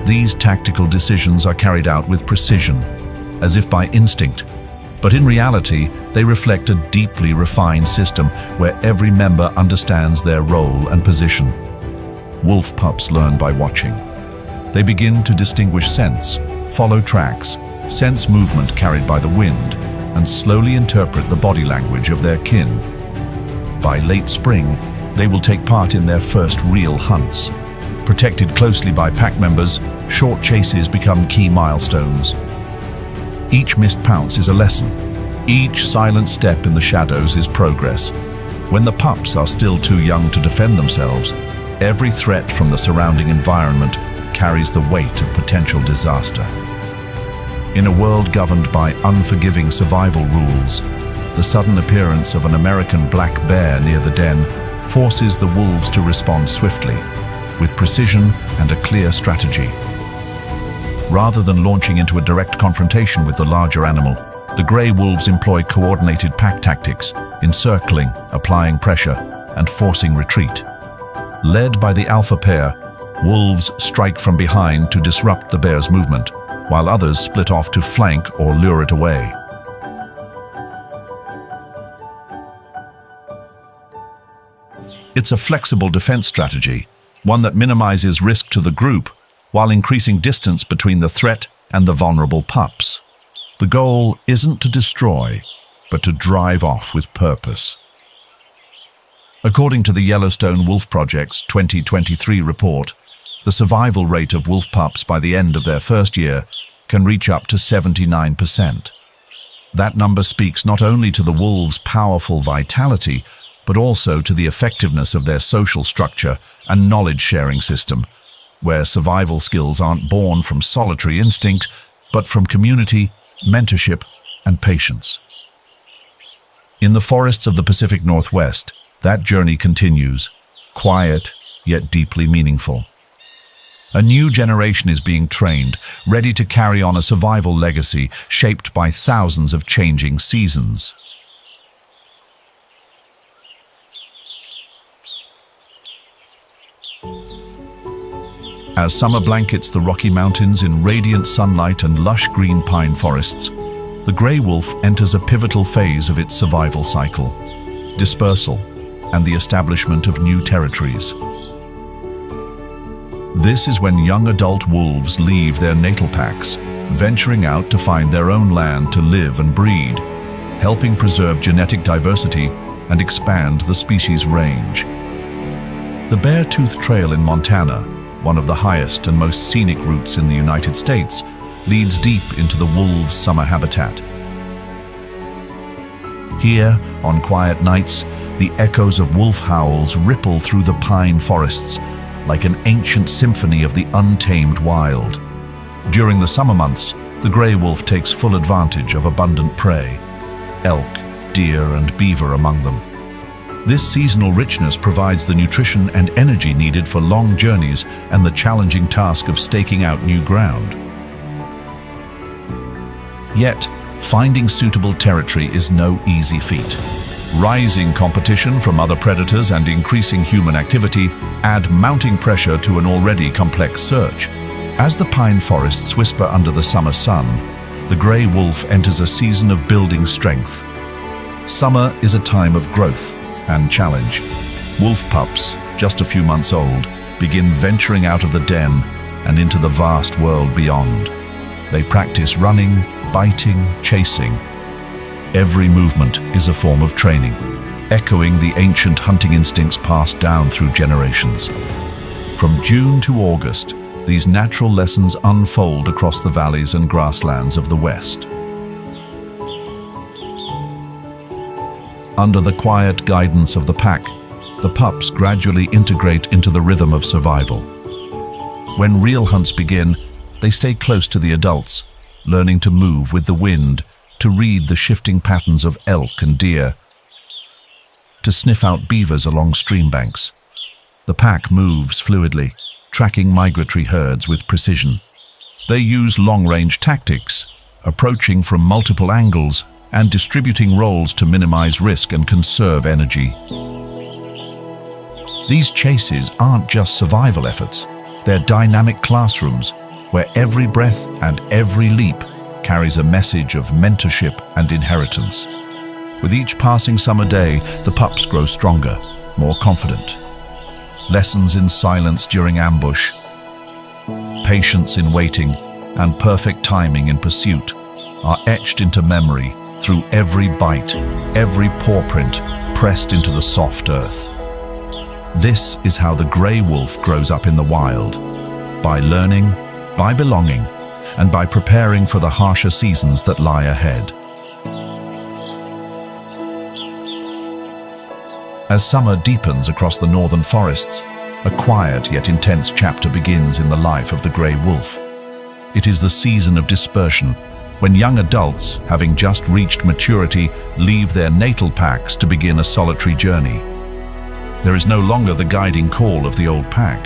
These tactical decisions are carried out with precision, as if by instinct, but in reality, they reflect a deeply refined system where every member understands their role and position. Wolf pups learn by watching. They begin to distinguish scents, follow tracks, sense movement carried by the wind, and slowly interpret the body language of their kin. By late spring, they will take part in their first real hunts. Protected closely by pack members, short chases become key milestones. Each missed pounce is a lesson. Each silent step in the shadows is progress. When the pups are still too young to defend themselves, every threat from the surrounding environment carries the weight of potential disaster. In a world governed by unforgiving survival rules, the sudden appearance of an American black bear near the den forces the wolves to respond swiftly, with precision and a clear strategy. Rather than launching into a direct confrontation with the larger animal, the grey wolves employ coordinated pack tactics, encircling, applying pressure, and forcing retreat. Led by the alpha pair, wolves strike from behind to disrupt the bear's movement, while others split off to flank or lure it away. It's a flexible defense strategy, one that minimizes risk to the group while increasing distance between the threat and the vulnerable pups. The goal isn't to destroy, but to drive off with purpose. According to the Yellowstone Wolf Project's 2023 report, the survival rate of wolf pups by the end of their first year can reach up to 79%. That number speaks not only to the wolves' powerful vitality, but also to the effectiveness of their social structure and knowledge-sharing system, where survival skills aren't born from solitary instinct, but from community, mentorship, and patience. In the forests of the Pacific Northwest, that journey continues, quiet yet deeply meaningful. A new generation is being trained, ready to carry on a survival legacy shaped by thousands of changing seasons. As summer blankets the Rocky Mountains in radiant sunlight and lush green pine forests, the grey wolf enters a pivotal phase of its survival cycle: dispersal and the establishment of new territories. This is when young adult wolves leave their natal packs, venturing out to find their own land to live and breed, helping preserve genetic diversity and expand the species' range. The Beartooth Trail in Montana, one of the highest and most scenic routes in the United States, leads deep into the wolves' summer habitat. Here, on quiet nights, the echoes of wolf howls ripple through the pine forests like an ancient symphony of the untamed wild. During the summer months, the grey wolf takes full advantage of abundant prey, elk, deer, and beaver among them. This seasonal richness provides the nutrition and energy needed for long journeys and the challenging task of staking out new ground. Yet, finding suitable territory is no easy feat. Rising competition from other predators and increasing human activity add mounting pressure to an already complex search. As the pine forests whisper under the summer sun, the grey wolf enters a season of building strength. Summer is a time of growth and challenge. Wolf pups, just a few months old, begin venturing out of the den and into the vast world beyond. They practice running, biting, chasing. Every movement is a form of training, echoing the ancient hunting instincts passed down through generations. From June to August, these natural lessons unfold across the valleys and grasslands of the West. Under the quiet guidance of the pack, the pups gradually integrate into the rhythm of survival. When real hunts begin, they stay close to the adults, learning to move with the wind, to read the shifting patterns of elk and deer, to sniff out beavers along stream banks. The pack moves fluidly, tracking migratory herds with precision. They use long-range tactics, approaching from multiple angles and distributing roles to minimize risk and conserve energy. These chases aren't just survival efforts, they're dynamic classrooms where every breath and every leap carries a message of mentorship and inheritance. With each passing summer day, the pups grow stronger, more confident. Lessons in silence during ambush, patience in waiting, and perfect timing in pursuit are etched into memory through every bite, every paw print pressed into the soft earth. This is how the grey wolf grows up in the wild, by learning, by belonging, and by preparing for the harsher seasons that lie ahead. As summer deepens across the northern forests, a quiet yet intense chapter begins in the life of the grey wolf. It is the season of dispersion, when young adults, having just reached maturity, leave their natal packs to begin a solitary journey. There is no longer the guiding call of the old pack.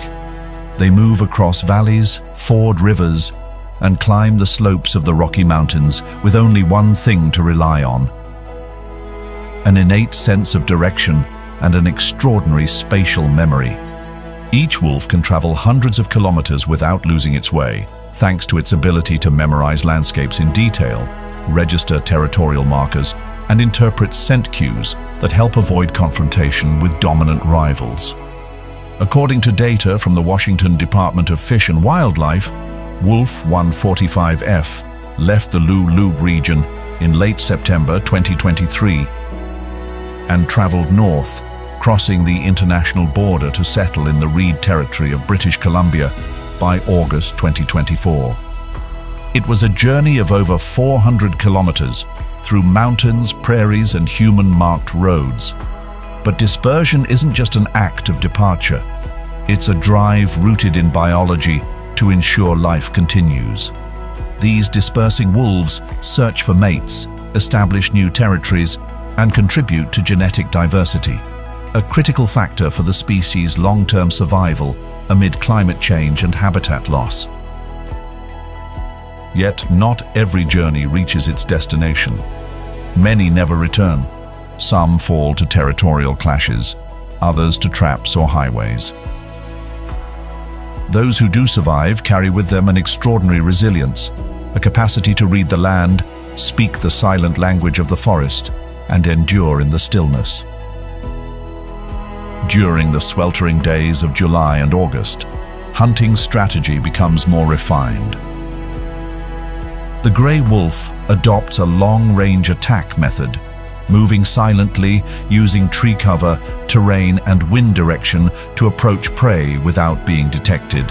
They move across valleys, ford rivers, and climb the slopes of the Rocky Mountains with only one thing to rely on: an innate sense of direction and an extraordinary spatial memory. Each wolf can travel hundreds of kilometers without losing its way, thanks to its ability to memorize landscapes in detail, register territorial markers, and interpret scent cues that help avoid confrontation with dominant rivals. According to data from the Washington Department of Fish and Wildlife, Wolf 145F left the Lulub region in late September 2023 and traveled north, crossing the international border to settle in the Reed Territory of British Columbia by August 2024. It was a journey of over 400 kilometers through mountains, prairies, and human-marked roads. But dispersion isn't just an act of departure. It's a drive rooted in biology to ensure life continues. These dispersing wolves search for mates, establish new territories, and contribute to genetic diversity, a critical factor for the species' long-term survival amid climate change and habitat loss. Yet not every journey reaches its destination. Many never return. Some fall to territorial clashes, others to traps or highways. Those who do survive carry with them an extraordinary resilience, a capacity to read the land, speak the silent language of the forest, and endure in the stillness. During the sweltering days of July and August, hunting strategy becomes more refined. The grey wolf adopts a long-range attack method, moving silently, using tree cover, terrain, and wind direction to approach prey without being detected.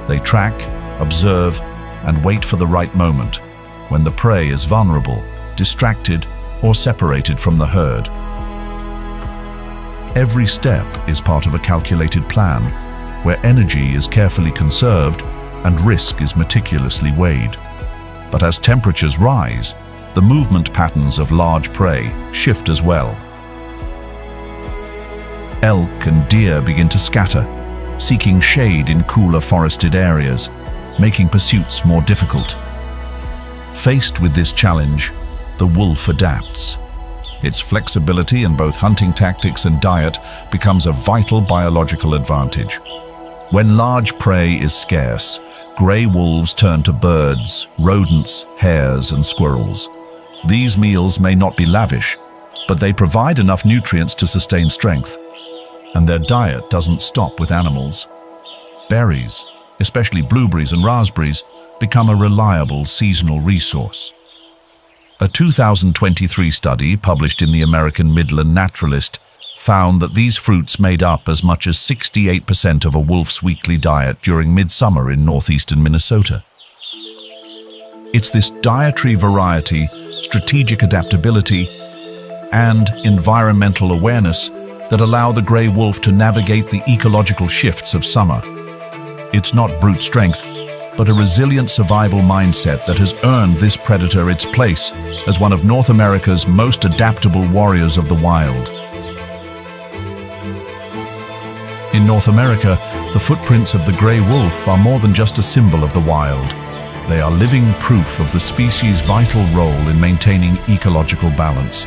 They track, observe, and wait for the right moment, when the prey is vulnerable, distracted, or separated from the herd. Every step is part of a calculated plan, where energy is carefully conserved and risk is meticulously weighed. But as temperatures rise, the movement patterns of large prey shift as well. Elk and deer begin to scatter, seeking shade in cooler forested areas, making pursuits more difficult. Faced with this challenge, the wolf adapts. Its flexibility in both hunting tactics and diet becomes a vital biological advantage. When large prey is scarce, grey wolves turn to birds, rodents, hares, and squirrels. These meals may not be lavish, but they provide enough nutrients to sustain strength. And their diet doesn't stop with animals. Berries, especially blueberries and raspberries, become a reliable seasonal resource. A 2023 study published in the American Midland Naturalist found that these fruits made up as much as 68% of a wolf's weekly diet during midsummer in northeastern Minnesota. It's this dietary variety, strategic adaptability, and environmental awareness that allow the grey wolf to navigate the ecological shifts of summer. It's not brute strength, but a resilient survival mindset that has earned this predator its place as one of North America's most adaptable warriors of the wild. In North America, the footprints of the grey wolf are more than just a symbol of the wild. They are living proof of the species' vital role in maintaining ecological balance.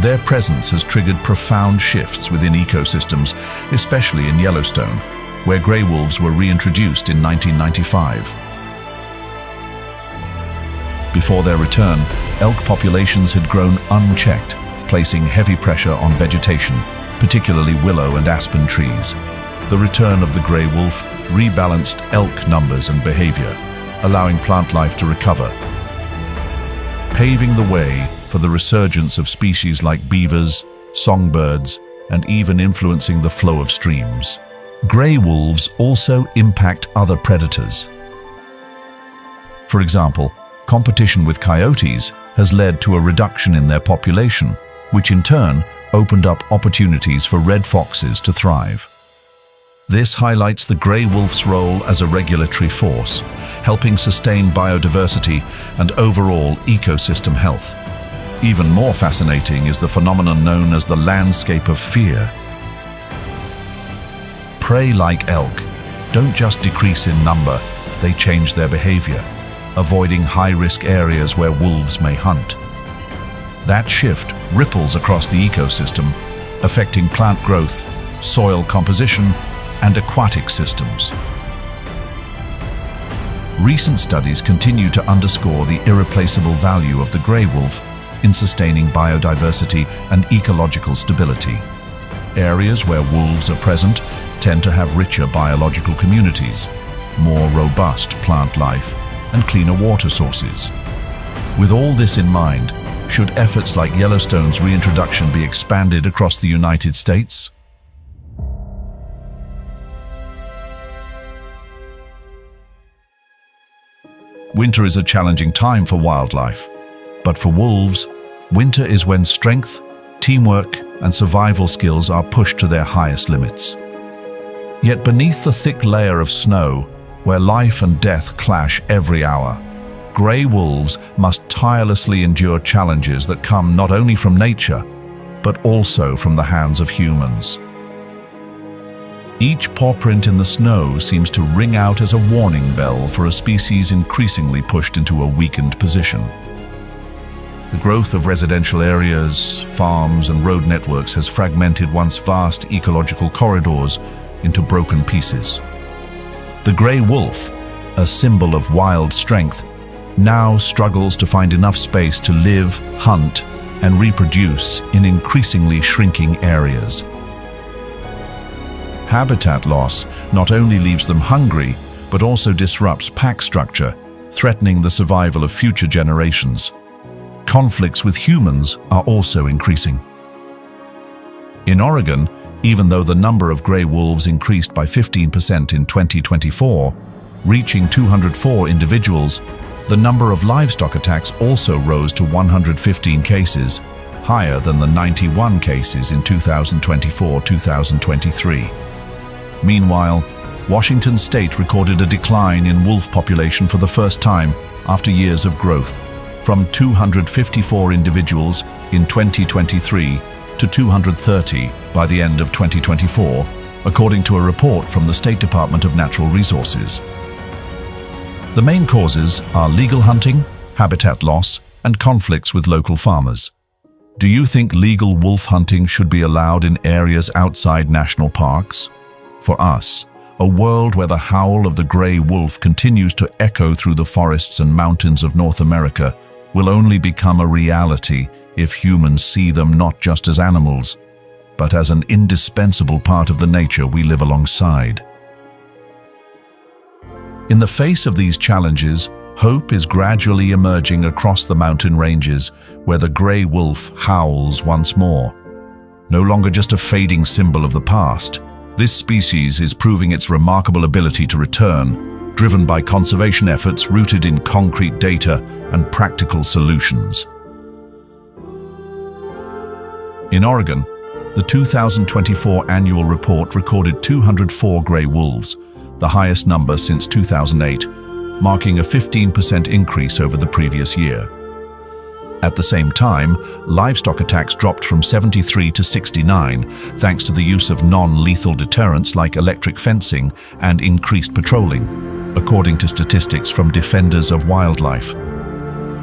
Their presence has triggered profound shifts within ecosystems, especially in Yellowstone, where grey wolves were reintroduced in 1995. Before their return, elk populations had grown unchecked, placing heavy pressure on vegetation, particularly willow and aspen trees. The return of the grey wolf rebalanced elk numbers and behavior, allowing plant life to recover, paving the way for the resurgence of species like beavers, songbirds, and even influencing the flow of streams. Grey wolves also impact other predators. For example, competition with coyotes has led to a reduction in their population, which in turn opened up opportunities for red foxes to thrive. This highlights the grey wolf's role as a regulatory force, helping sustain biodiversity and overall ecosystem health. Even more fascinating is the phenomenon known as the landscape of fear. Prey like elk don't just decrease in number, they change their behavior, avoiding high-risk areas where wolves may hunt. That shift ripples across the ecosystem, affecting plant growth, soil composition, and aquatic systems. Recent studies continue to underscore the irreplaceable value of the grey wolf in sustaining biodiversity and ecological stability. Areas where wolves are present tend to have richer biological communities, more robust plant life, and cleaner water sources. With all this in mind, should efforts like Yellowstone's reintroduction be expanded across the United States? Winter is a challenging time for wildlife, but for wolves, winter is when strength, teamwork, and survival skills are pushed to their highest limits. Yet beneath the thick layer of snow, where life and death clash every hour, grey wolves must tirelessly endure challenges that come not only from nature, but also from the hands of humans. Each paw print in the snow seems to ring out as a warning bell for a species increasingly pushed into a weakened position. The growth of residential areas, farms, and road networks has fragmented once vast ecological corridors into broken pieces. The grey wolf, a symbol of wild strength, now struggles to find enough space to live, hunt, and reproduce in increasingly shrinking areas. Habitat loss not only leaves them hungry, but also disrupts pack structure, threatening the survival of future generations. Conflicts with humans are also increasing. In Oregon, even though the number of grey wolves increased by 15% in 2024, reaching 204 individuals, the number of livestock attacks also rose to 115 cases, higher than the 91 cases in 2024-2023. Meanwhile, Washington state recorded a decline in wolf population for the first time after years of growth, from 254 individuals in 2023 to 230 by the end of 2024, according to a report from the State Department of Natural Resources. The main causes are legal hunting, habitat loss, and conflicts with local farmers. Do you think legal wolf hunting should be allowed in areas outside national parks? For us, a world where the howl of the grey wolf continues to echo through the forests and mountains of North America will only become a reality if humans see them not just as animals, but as an indispensable part of the nature we live alongside. In the face of these challenges, hope is gradually emerging across the mountain ranges where the grey wolf howls once more. No longer just a fading symbol of the past, this species is proving its remarkable ability to return, driven by conservation efforts rooted in concrete data and practical solutions. In Oregon, the 2024 annual report recorded 204 grey wolves, the highest number since 2008, marking a 15% increase over the previous year. At the same time, livestock attacks dropped from 73 to 69 thanks to the use of non-lethal deterrents like electric fencing and increased patrolling, according to statistics from Defenders of Wildlife.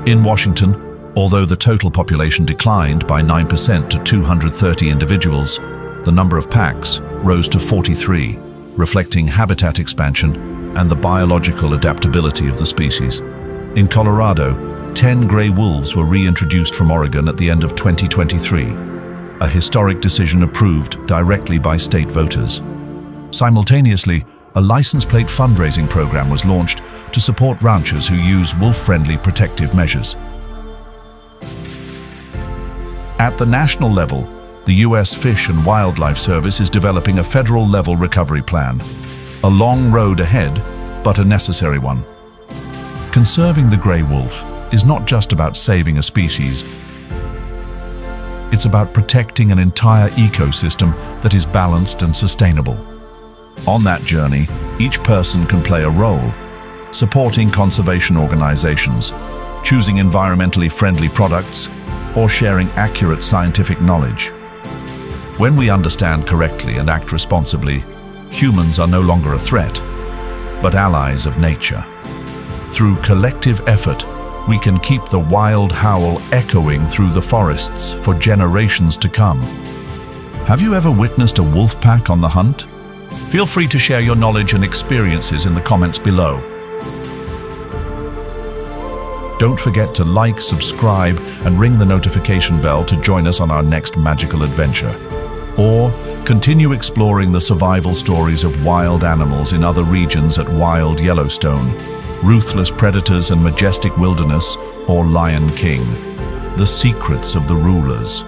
In Washington, although the total population declined by 9% to 230 individuals, the number of packs rose to 43, reflecting habitat expansion and the biological adaptability of the species. In Colorado, 10 grey wolves were reintroduced from Oregon at the end of 2023, a historic decision approved directly by state voters. Simultaneously, a license plate fundraising program was launched to support ranchers who use wolf-friendly protective measures. At the national level, the U.S. Fish and Wildlife Service is developing a federal-level recovery plan. A long road ahead, but a necessary one. Conserving the grey wolf is not just about saving a species. It's about protecting an entire ecosystem that is balanced and sustainable. On that journey, each person can play a role, supporting conservation organizations, choosing environmentally friendly products, or sharing accurate scientific knowledge. When we understand correctly and act responsibly, humans are no longer a threat, but allies of nature. Through collective effort, we can keep the wild howl echoing through the forests for generations to come. Have you ever witnessed a wolf pack on the hunt? Feel free to share your knowledge and experiences in the comments below. Don't forget to like, subscribe, and ring the notification bell to join us on our next magical adventure. Or continue exploring the survival stories of wild animals in other regions at Wild Yellowstone, Ruthless Predators and Majestic Wilderness, or Lion King, the secrets of the rulers.